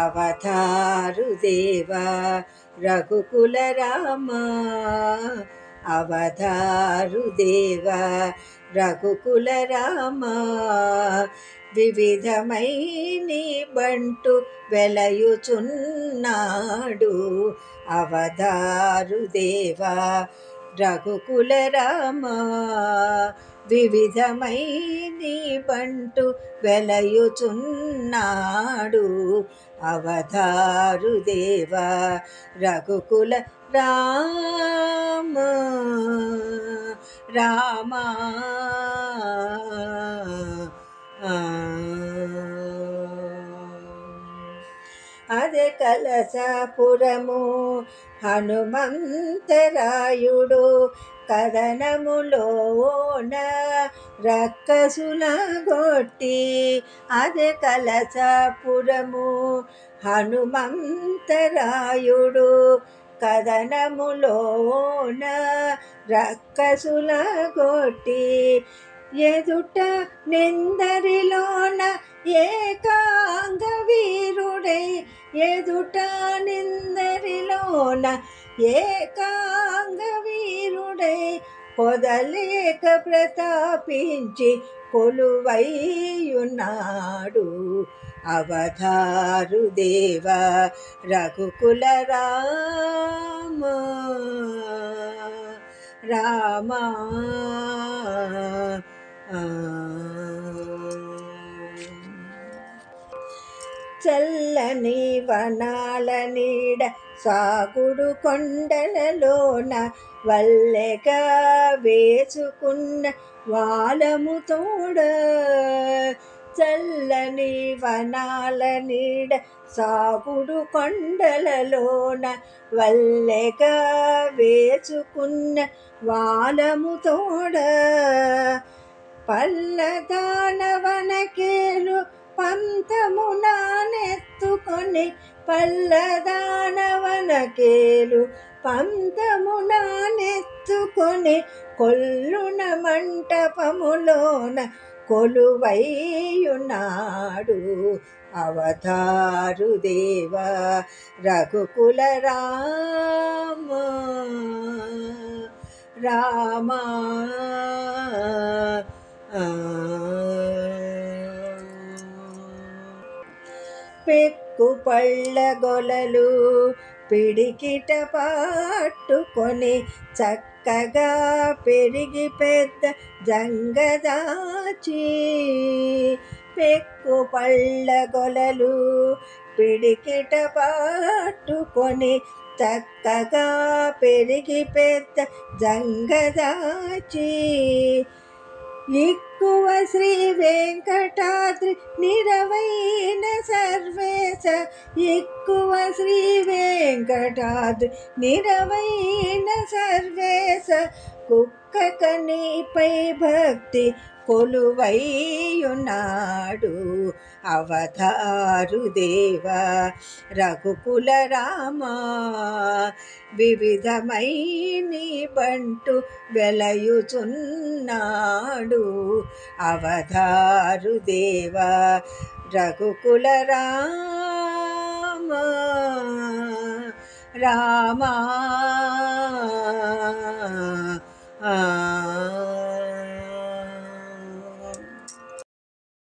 అవతారు దేవా రఘుకుల రామ, అవతారు దేవా రఘుకుల రామ, వివిధమై నీ బంటు వెలయుచున్నాడు, అవతారు దేవా రఘుకుల రామ, వివిధమై నీ బంటు వెలయుచున్నాడు, అవతారు దేవా రఘుకుల రామ రామ. అదే కలసాపురము హనుమంతరాయుడు కదనములోన రక్కసుల గొట్టి, అదే కలసాపురము హనుమంతరాయుడు కదనములోన రక్కసుల గొట్టి, ఎదుట నిందరిలోన ఏకాంగ వీరుడై, ఎదుట నిందరిలోన ఏకాంగ వీరుడై, కొదలేక ప్రతాపించి కొలువైయున్నాడు, అవతారు దేవా రఘుకుల రామ రామ. చల్లని వనాల నీడ సాగుడు కొండలలోన వల్లెగా వేసుకున్న వాలము తోడ, చల్లని వనాల నీడ సాగుడు కొండలలోన వల్లెగా వేసుకున్న వాలము తోడ, పల్లదానవనకేలు పంతమునానెత్తుకొని, పల్లదానవనకేలు పంతమునానెత్తుకొని, కొల్లున మంటపములోన కొలువైయున్నాడు, అవతారు దేవా రఘుకుల రామ రామ. పెక్కు పళ్ళ గొలలు పిడికిట పట్టుకొని, చక్కగా పెరిగి పెద్ద జంగదాచి, పెక్కు పళ్ళ గొలలు పిడికిట పట్టుకొని, చక్కగా పెరిగి పెద్ద జంగదాచి, ఎక్కువ శ్రీ వెంకటాద్రి నిరవైన సర్వేశ, ఎక్కువ శ్రీ వెంకటాద్రి నిరవైన సర్వేశ, కుక్కక నీపై భక్తి కొలువైయున్నాడు, అవతారు దేవా రఘుకుల రామ, వివిధమై నీ బంటు వెలయుచున్నాడు, అవతారు దేవా రఘుకుల రామ రామ.